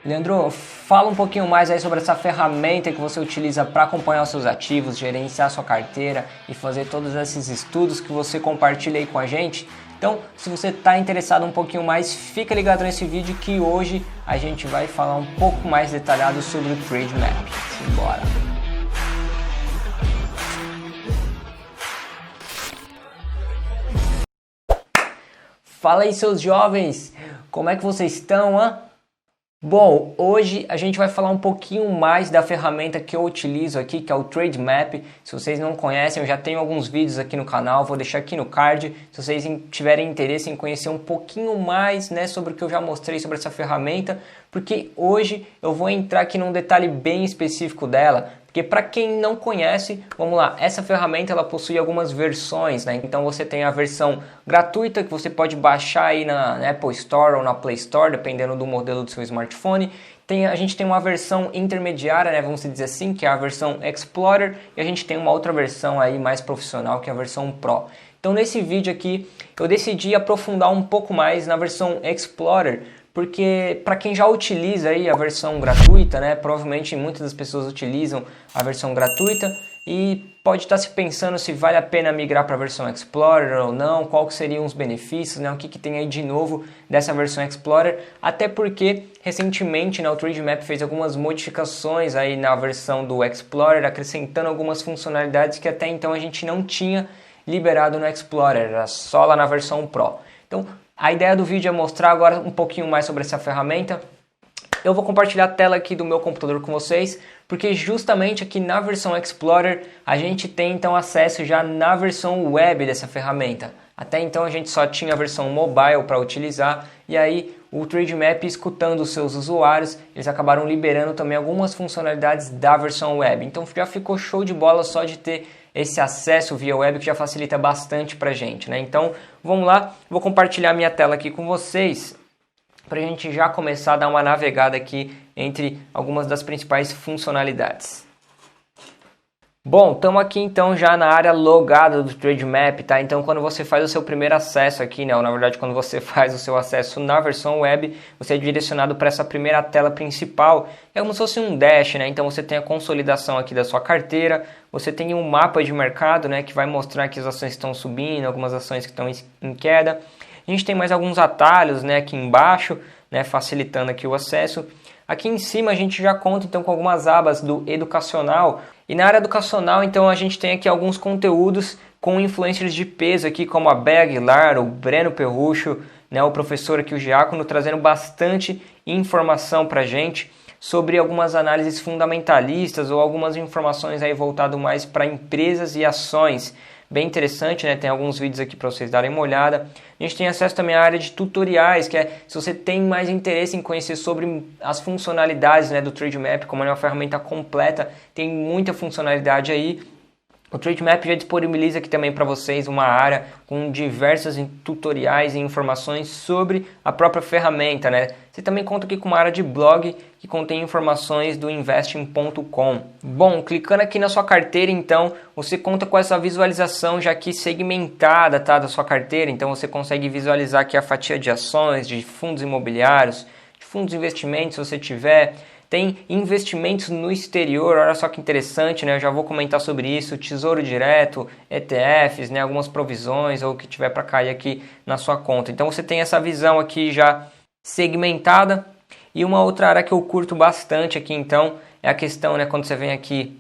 Leandro, fala um pouquinho mais aí sobre essa ferramenta que você utiliza para acompanhar os seus ativos, gerenciar a sua carteira e fazer todos esses estudos que você compartilha aí com a gente. Então, se você está interessado um pouquinho mais, fica ligado nesse vídeo que hoje a gente vai falar um pouco mais detalhado sobre o Trade Map. Simbora! Fala aí, seus jovens! Como é que vocês estão, hein? Bom, hoje a gente vai falar um pouquinho mais da ferramenta que eu utilizo aqui, que é o Trade Map. Se vocês não conhecem, eu já tenho alguns vídeos aqui no canal, vou deixar aqui no card. Se vocês tiverem interesse em conhecer um pouquinho mais, sobre o que eu já mostrei sobre essa ferramenta, porque hoje eu vou entrar aqui num detalhe bem específico dela. Porque para quem não conhece, vamos lá, essa ferramenta ela possui algumas versões, Então você tem a versão gratuita que você pode baixar aí na Apple Store ou na Play Store, dependendo do modelo do seu smartphone. A gente tem uma versão intermediária, vamos dizer assim, que é a versão Explorer, e a gente tem uma outra versão aí mais profissional, que é a versão Pro. Então nesse vídeo aqui eu decidi aprofundar um pouco mais na versão Explorer, porque para quem já utiliza aí a versão gratuita, provavelmente muitas das pessoas utilizam a versão gratuita e pode estar se pensando se vale a pena migrar para a versão Explorer ou não, qual que seriam os benefícios, o que tem aí de novo dessa versão Explorer, até porque recentemente o Trade Map fez algumas modificações aí na versão do Explorer, acrescentando algumas funcionalidades que até então a gente não tinha liberado no Explorer, era só lá na versão Pro. Então, a ideia do vídeo é mostrar agora um pouquinho mais sobre essa ferramenta. Eu vou compartilhar a tela aqui do meu computador com vocês, porque justamente aqui na versão Explorer a gente tem então acesso já na versão web dessa ferramenta. Até então a gente só tinha a versão mobile para utilizar, e aí o Trade Map, escutando os seus usuários, eles acabaram liberando também algumas funcionalidades da versão web. Então já ficou show de bola só de ter esse acesso via web, que já facilita bastante pra gente, Então, vamos lá, vou compartilhar minha tela aqui com vocês, pra gente já começar a dar uma navegada aqui entre algumas das principais funcionalidades. Bom, estamos aqui então já na área logada do Trade Map, Então quando você faz o seu primeiro acesso aqui, ou na verdade quando você faz o seu acesso na versão web, você é direcionado para essa primeira tela principal, é como se fosse um dash, Então você tem a consolidação aqui da sua carteira, você tem um mapa de mercado, que vai mostrar que as ações estão subindo, algumas ações que estão em queda. A gente tem mais alguns atalhos, aqui embaixo, facilitando aqui o acesso. Aqui em cima a gente já conta então com algumas abas do educacional. E na área educacional, então, a gente tem aqui alguns conteúdos com influencers de peso aqui, como a Bea Aguilar, o Breno Perrucho, o professor aqui, o Giacono, trazendo bastante informação para a gente sobre algumas análises fundamentalistas ou algumas informações aí voltado mais para empresas e ações. Bem interessante, Tem alguns vídeos aqui para vocês darem uma olhada. A gente tem acesso também à área de tutoriais, que é se você tem mais interesse em conhecer sobre as funcionalidades do Trade Map, como é uma ferramenta completa, tem muita funcionalidade aí. O Trade Map já disponibiliza aqui também para vocês uma área com diversos tutoriais e informações sobre a própria ferramenta, Você também conta aqui com uma área de blog que contém informações do investing.com. Bom, clicando aqui na sua carteira, então, você conta com essa visualização já aqui segmentada, da sua carteira. Então você consegue visualizar aqui a fatia de ações, de fundos imobiliários, de fundos de investimentos, se você tiver. Tem investimentos no exterior, olha só que interessante, Eu já vou comentar sobre isso, tesouro direto, ETFs, algumas provisões ou o que tiver para cair aqui na sua conta. Então você tem essa visão aqui já segmentada. E uma outra área que eu curto bastante aqui então é a questão, quando você vem aqui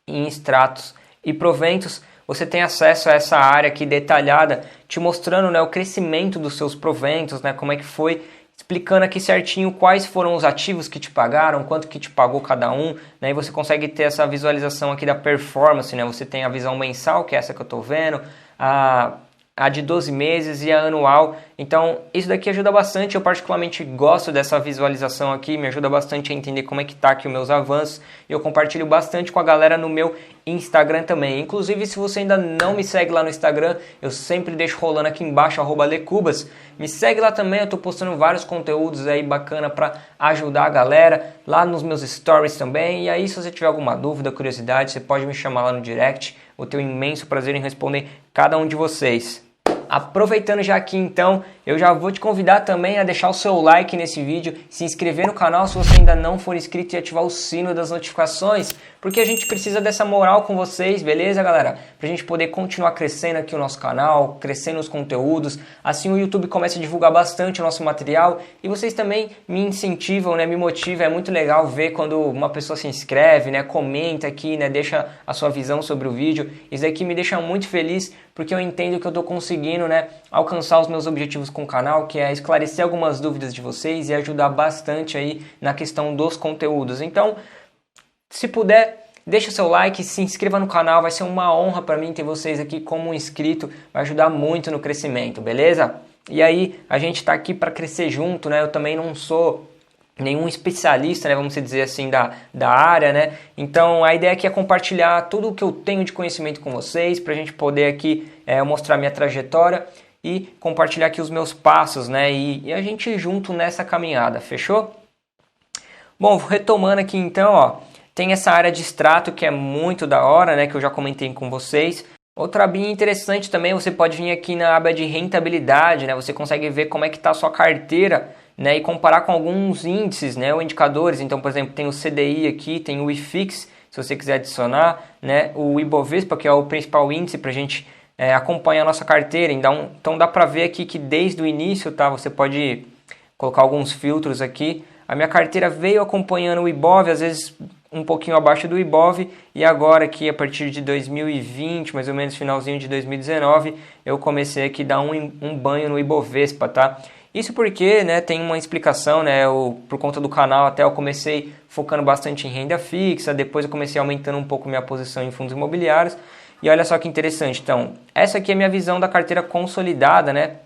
em extratos e proventos, você tem acesso a essa área aqui detalhada, te mostrando o crescimento dos seus proventos, como é que foi, explicando aqui certinho quais foram os ativos que te pagaram, quanto que te pagou cada um, E você consegue ter essa visualização aqui da performance, Você tem a visão mensal, que é essa que eu estou vendo, a de 12 meses e a anual. Então isso daqui ajuda bastante, eu particularmente gosto dessa visualização aqui, me ajuda bastante a entender como é que tá aqui os meus avanços, e eu compartilho bastante com a galera no meu Instagram também. Inclusive, se você ainda não me segue lá no Instagram, eu sempre deixo rolando aqui embaixo, @lecubas, me segue lá também, eu tô postando vários conteúdos aí bacana para ajudar a galera, lá nos meus stories também. E aí, se você tiver alguma dúvida, curiosidade, você pode me chamar lá no direct, vou ter um imenso prazer em responder cada um de vocês. Aproveitando já aqui então, eu já vou te convidar também a deixar o seu like nesse vídeo, se inscrever no canal se você ainda não for inscrito e ativar o sino das notificações, porque a gente precisa dessa moral com vocês, beleza, galera? Pra gente poder continuar crescendo aqui o nosso canal, crescendo os conteúdos, assim o YouTube começa a divulgar bastante o nosso material e vocês também me incentivam, né, me motivam, é muito legal ver quando uma pessoa se inscreve, né, comenta aqui, né, deixa a sua visão sobre o vídeo, isso aqui me deixa muito feliz, porque eu entendo que eu estou conseguindo, né, alcançar os meus objetivos com o canal, que é esclarecer algumas dúvidas de vocês e ajudar bastante aí na questão dos conteúdos. Então, se puder, deixa o seu like, se inscreva no canal, vai ser uma honra para mim ter vocês aqui como um inscrito, vai ajudar muito no crescimento, beleza? E aí, a gente está aqui para crescer junto, né? Eu também não sou nenhum especialista, né, vamos dizer assim, da área, né? Então a ideia aqui é compartilhar tudo o que eu tenho de conhecimento com vocês, para a gente poder aqui mostrar minha trajetória e compartilhar aqui os meus passos, né? E a gente ir junto nessa caminhada, fechou? Bom, retomando aqui então, ó, tem essa área de extrato que é muito da hora, né? Que eu já comentei com vocês. Outra abinha interessante também, você pode vir aqui na aba de rentabilidade, né? Você consegue ver como é que está a sua carteira, né, e comparar com alguns índices, né, ou indicadores. Então, por exemplo, tem o CDI aqui, tem o IFIX, se você quiser adicionar, né, o Ibovespa, que é o principal índice para a gente acompanhar a nossa carteira. Então dá para ver aqui que desde o início, tá, você pode colocar alguns filtros aqui. A minha carteira veio acompanhando o Ibov, às vezes um pouquinho abaixo do Ibov, e agora aqui a partir de 2020, mais ou menos finalzinho de 2019, eu comecei aqui a dar um banho no Ibovespa, tá? Isso porque, né, tem uma explicação, né, por conta do canal até eu comecei focando bastante em renda fixa, depois eu comecei aumentando um pouco minha posição em fundos imobiliários, e olha só que interessante, então, essa aqui é a minha visão da carteira consolidada, né,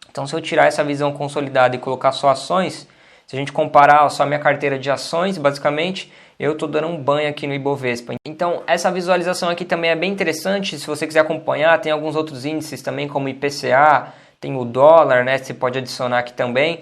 então se eu tirar essa visão consolidada e colocar só ações, se a gente comparar só a minha carteira de ações, basicamente, eu estou dando um banho aqui no Ibovespa. Então, essa visualização aqui também é bem interessante, se você quiser acompanhar, tem alguns outros índices também, como o IPCA, tem o dólar, né? Você pode adicionar aqui também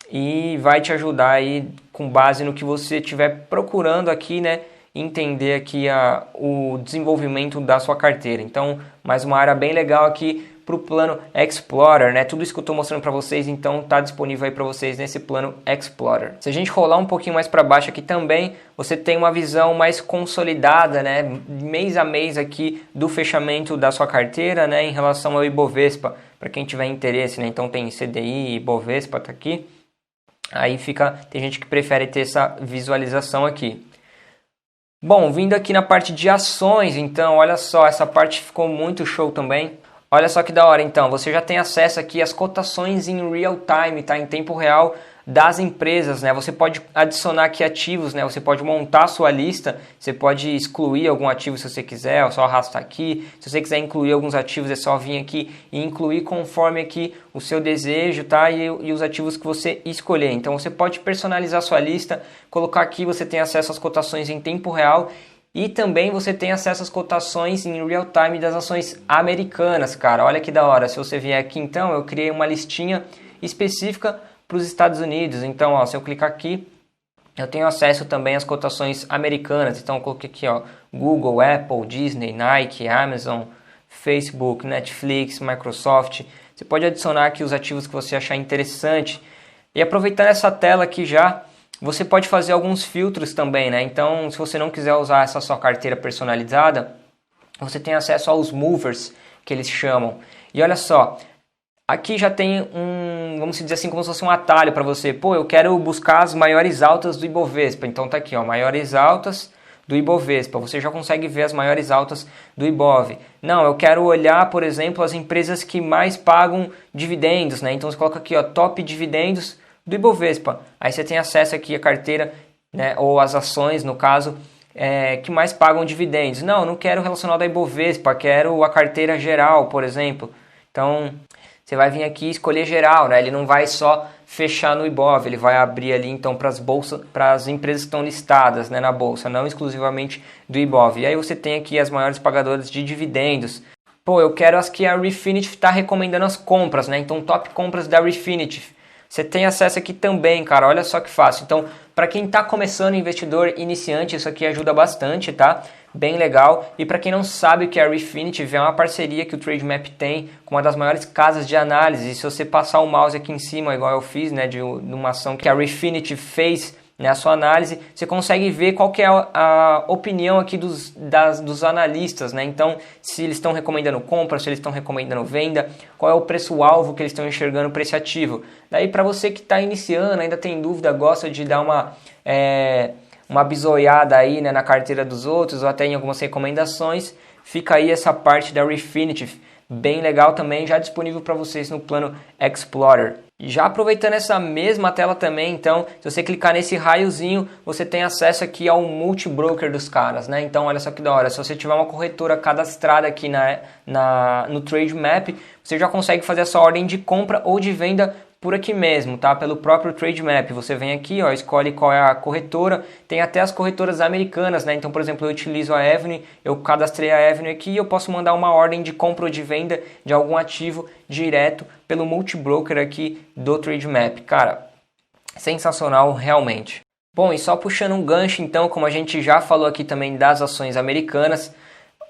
e vai te ajudar aí com base no que você estiver procurando aqui, né? Entender aqui o desenvolvimento da sua carteira. Então, mais uma área bem legal aqui para o plano Explorer, né? Tudo isso que eu estou mostrando para vocês, então está disponível aí para vocês nesse plano Explorer. Se a gente rolar um pouquinho mais para baixo aqui também, você tem uma visão mais consolidada, né? Mês a mês aqui do fechamento da sua carteira, né? Em relação ao Ibovespa, para quem tiver interesse, né? Então tem CDI, Ibovespa tá aqui. Aí tem gente que prefere ter essa visualização aqui. Bom, vindo aqui na parte de ações, então, olha só, essa parte ficou muito show também. Olha só que da hora, então, você já tem acesso aqui às cotações em real time, tá? Em tempo real das empresas, né? Você pode adicionar aqui ativos, né? Você pode montar a sua lista, você pode excluir algum ativo se você quiser, é só arrastar aqui. Se você quiser incluir alguns ativos, é só vir aqui e incluir conforme aqui o seu desejo, tá? E os ativos que você escolher. Então você pode personalizar a sua lista, colocar aqui, você tem acesso às cotações em tempo real. E também você tem acesso às cotações em real time das ações americanas, cara. Olha que da hora. Se você vier aqui, então, eu criei uma listinha específica para os Estados Unidos. Então, ó, se eu clicar aqui, eu tenho acesso também às cotações americanas. Então, eu coloquei aqui, ó, Google, Apple, Disney, Nike, Amazon, Facebook, Netflix, Microsoft. Você pode adicionar aqui os ativos que você achar interessante. E aproveitando essa tela aqui já, você pode fazer alguns filtros também, né? Então, se você não quiser usar essa sua carteira personalizada, você tem acesso aos movers, que eles chamam. E olha só, aqui já tem vamos dizer assim, como se fosse um atalho para você. Pô, eu quero buscar as maiores altas do Ibovespa. Então tá aqui, ó, maiores altas do Ibovespa. Você já consegue ver as maiores altas do Ibov. Não, eu quero olhar, por exemplo, as empresas que mais pagam dividendos, né? Então você coloca aqui, ó, top dividendos do Ibovespa. Aí você tem acesso aqui à carteira, né, ou as ações, no caso, que mais pagam dividendos. Não, não quero relacionado ao Ibovespa, quero a carteira geral, por exemplo. Então, você vai vir aqui e escolher geral, né? Ele não vai só fechar no Ibov, ele vai abrir ali então para as empresas que estão listadas, né, na bolsa, não exclusivamente do Ibov. E aí você tem aqui as maiores pagadoras de dividendos. Pô, eu quero as que a Refinitiv está recomendando as compras, né? Então, top compras da Refinitiv. você tem acesso aqui também, cara, olha só que fácil. Então, para quem está começando, investidor iniciante, isso aqui ajuda bastante, tá? Bem legal. E para quem não sabe o que é a Refinitiv, é uma parceria que o Trademap tem com uma das maiores casas de análise. E se você passar o mouse aqui em cima, igual eu fiz, né, de uma ação que a Refinitiv fez, né, a sua análise, você consegue ver qual que é a opinião aqui dos analistas, né? Então, se eles estão recomendando compra, se eles estão recomendando venda, qual é o preço-alvo que eles estão enxergando para esse ativo. Daí, para você que está iniciando, ainda tem dúvida, gosta de dar uma bisoiada aí, né, na carteira dos outros ou até em algumas recomendações, fica aí essa parte da Refinitiv, bem legal também, já disponível para vocês no plano Explorer. E já aproveitando essa mesma tela também, então, se você clicar nesse raiozinho, você tem acesso aqui ao multibroker dos caras, né? Então, olha só que da hora, se você tiver uma corretora cadastrada aqui no Trademap, você já consegue fazer essa ordem de compra ou de venda por aqui mesmo, tá? Pelo próprio Trademap. Você vem aqui, ó, escolhe qual é a corretora. Tem até as corretoras americanas, né? Então, por exemplo, eu utilizo a Avenue, eu cadastrei a Avenue aqui e eu posso mandar uma ordem de compra ou de venda de algum ativo direto pelo multibroker aqui do Trademap. Cara, sensacional realmente. Bom, e só puxando um gancho, então, como a gente já falou aqui também das ações americanas,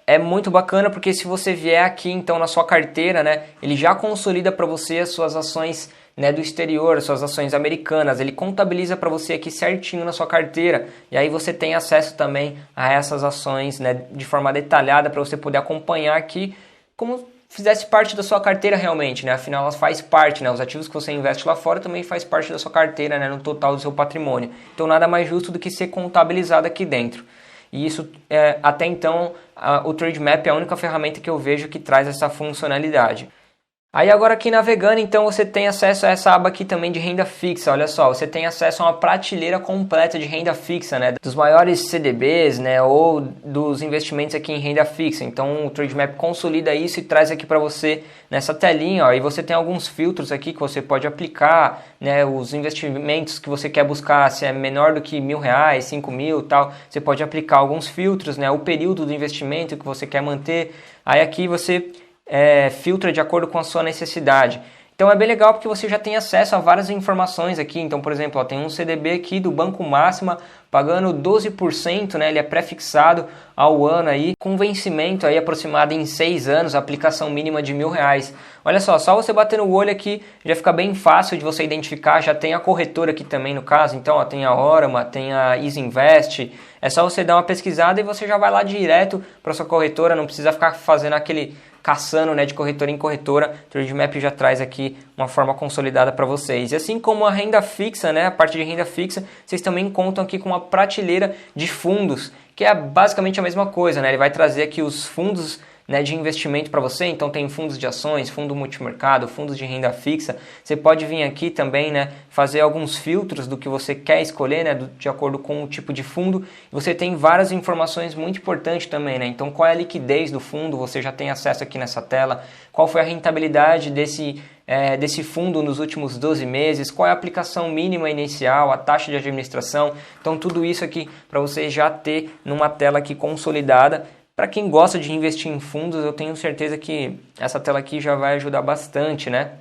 é muito bacana porque se você vier aqui então na sua carteira, né, ele já consolida para você as suas ações, né, do exterior, as suas ações americanas, ele contabiliza para você aqui certinho na sua carteira e aí você tem acesso também a essas ações, né, de forma detalhada para você poder acompanhar aqui como fizesse parte da sua carteira realmente, né, afinal elas faz parte, né, os ativos que você investe lá fora também faz parte da sua carteira, né, no total do seu patrimônio, então nada mais justo do que ser contabilizado aqui dentro. E isso, até então, o Trademap é a única ferramenta que eu vejo que traz essa funcionalidade. Aí agora aqui navegando, então você tem acesso a essa aba aqui também de renda fixa, olha só, você tem acesso a uma prateleira completa de renda fixa, né, dos maiores CDBs, né, ou dos investimentos aqui em renda fixa. Então o Trademap consolida isso e traz aqui para você nessa telinha, ó, e você tem alguns filtros aqui que você pode aplicar, né, os investimentos que você quer buscar, se é menor do que R$1.000, 5.000 tal, você pode aplicar alguns filtros, né, o período do investimento que você quer manter, aí aqui você filtra de acordo com a sua necessidade. Então é bem legal porque você já tem acesso a várias informações aqui. Então, por exemplo, ó, tem um CDB aqui do Banco Máxima pagando 12%, né? Ele é pré-fixado ao ano aí, com vencimento aí aproximado em 6 anos, aplicação mínima de R$1.000. Olha só você bater no olho aqui, já fica bem fácil de você identificar, já tem a corretora aqui também no caso, então ó, tem a Orama, tem a Easy Invest, é só você dar uma pesquisada e você já vai lá direto para sua corretora, não precisa ficar fazendo caçando, né, de corretora em corretora. O Trademap já traz aqui uma forma consolidada para vocês. E assim como a renda fixa, né, a parte de renda fixa, vocês também contam aqui com uma prateleira de fundos, que é basicamente a mesma coisa, né? Ele vai trazer aqui os fundos, né, de investimento para você, então tem fundos de ações, fundo multimercado, fundos de renda fixa. Você pode vir aqui também, né, fazer alguns filtros do que você quer escolher, né, de acordo com o tipo de fundo. Você tem várias informações muito importantes também, né? Então qual é a liquidez do fundo, você já tem acesso aqui nessa tela. Qual foi a rentabilidade desse fundo nos últimos 12 meses, qual é a aplicação mínima inicial, a taxa de administração. Então tudo isso aqui para você já ter numa tela aqui consolidada. Para quem gosta de investir em fundos, eu tenho certeza que essa tela aqui já vai ajudar bastante, né?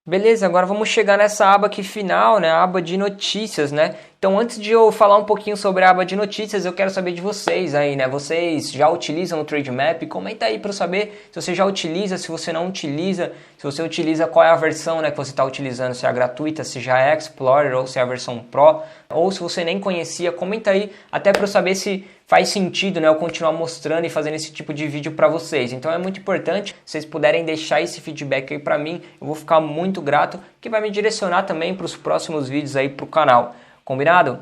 Beleza, agora vamos chegar nessa aba aqui final, né? A aba de notícias, né? Então, antes de eu falar um pouquinho sobre a aba de notícias, eu quero saber de vocês aí, né? Vocês já utilizam o Trademap? Comenta aí para eu saber se você já utiliza, se você não utiliza, se você utiliza, qual é a versão, né, que você está utilizando, se é a gratuita, se já é Explorer ou se é a versão Pro, ou se você nem conhecia, comenta aí, até para eu saber se faz sentido, né, eu continuar mostrando e fazendo esse tipo de vídeo para vocês. Então é muito importante, se vocês puderem deixar esse feedback aí para mim, eu vou ficar muito grato, que vai me direcionar também para os próximos vídeos aí para o canal. Combinado?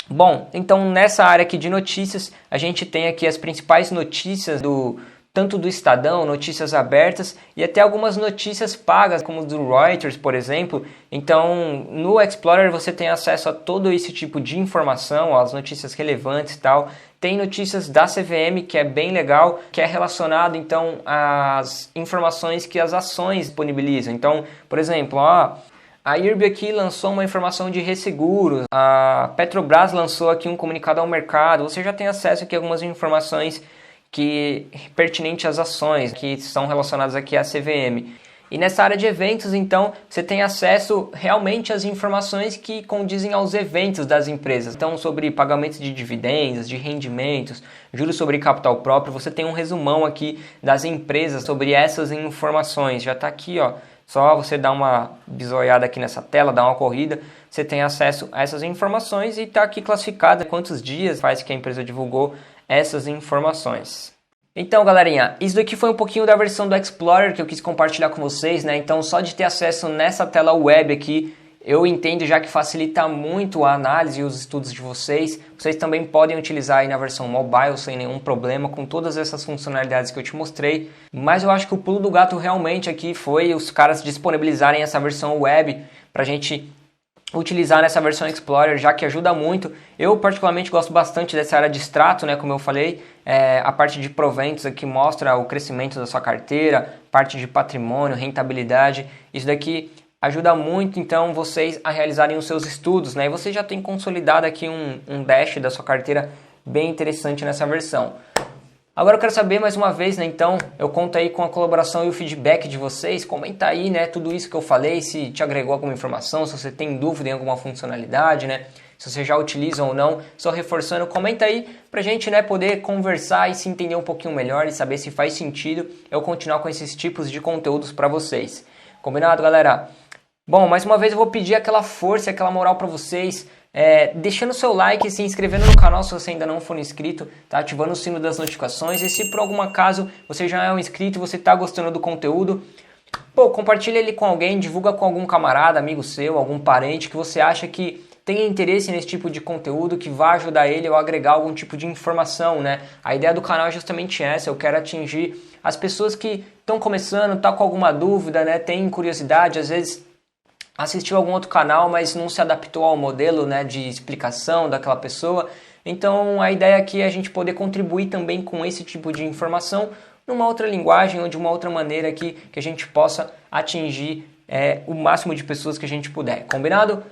Bom, então nessa área aqui de notícias, a gente tem aqui as principais notícias tanto do Estadão, notícias abertas e até algumas notícias pagas, como do Reuters, por exemplo. Então, no Explorer você tem acesso a todo esse tipo de informação, as notícias relevantes e tal. Tem notícias da CVM, que é bem legal, que é relacionado, então, às informações que as ações disponibilizam. Então, por exemplo, a IRB aqui lançou uma informação de resseguros, a Petrobras lançou aqui um comunicado ao mercado, você já tem acesso aqui a algumas informações pertinentes às ações, que são relacionadas aqui à CVM. E nessa área de eventos, então, você tem acesso realmente às informações que condizem aos eventos das empresas. Então, sobre pagamentos de dividendos, de rendimentos, juros sobre capital próprio, você tem um resumão aqui das empresas sobre essas informações. Já está aqui, ó. Só você dar uma bisoiada aqui nessa tela, dar uma corrida, você tem acesso a essas informações e está aqui classificado quantos dias faz que a empresa divulgou essas informações. Então, galerinha, isso daqui foi um pouquinho da versão do Explorer que eu quis compartilhar com vocês, né? Então, só de ter acesso nessa tela web aqui, eu entendo já que facilita muito a análise e os estudos de vocês. Vocês também podem utilizar aí na versão mobile sem nenhum problema, com todas essas funcionalidades que eu te mostrei. Mas eu acho que o pulo do gato realmente aqui foi os caras disponibilizarem essa versão web pra gente utilizar nessa versão Explorer, já que ajuda muito. Eu particularmente gosto bastante dessa área de extrato, né, como eu falei, a parte de proventos aqui mostra o crescimento da sua carteira, parte de patrimônio, rentabilidade, isso daqui ajuda muito então vocês a realizarem os seus estudos, né, e você já tem consolidado aqui um dash da sua carteira bem interessante nessa versão. Agora eu quero saber mais uma vez, né, então, eu conto aí com a colaboração e o feedback de vocês, comenta aí, né, tudo isso que eu falei, se te agregou alguma informação, se você tem dúvida em alguma funcionalidade, né, se você já utiliza ou não, só reforçando, comenta aí pra gente, né, poder conversar e se entender um pouquinho melhor e saber se faz sentido eu continuar com esses tipos de conteúdos pra vocês. Combinado, galera? Bom, mais uma vez eu vou pedir aquela força, aquela moral pra vocês, deixando o seu like, se inscrevendo no canal se você ainda não for inscrito, tá? Ativando o sino das notificações e se por algum acaso você já é um inscrito e você está gostando do conteúdo, pô, compartilha ele com alguém, divulga com algum camarada, amigo seu, algum parente que você acha que tem interesse nesse tipo de conteúdo, que vai ajudar ele ou agregar algum tipo de informação, né? A ideia do canal é justamente essa, eu quero atingir as pessoas que estão começando, tá com alguma dúvida, né? Tem curiosidade, às vezes assistiu algum outro canal, mas não se adaptou ao modelo, né, de explicação daquela pessoa. Então a ideia aqui é a gente poder contribuir também com esse tipo de informação numa outra linguagem ou de uma outra maneira que a gente possa atingir o máximo de pessoas que a gente puder. Combinado?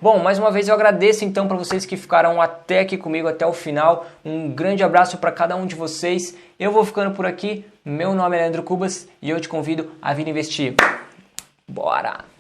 Bom, mais uma vez eu agradeço então para vocês que ficaram até aqui comigo, até o final. Um grande abraço para cada um de vocês. Eu vou ficando por aqui. Meu nome é Leandro Cubas e eu te convido a vir investir. Bora!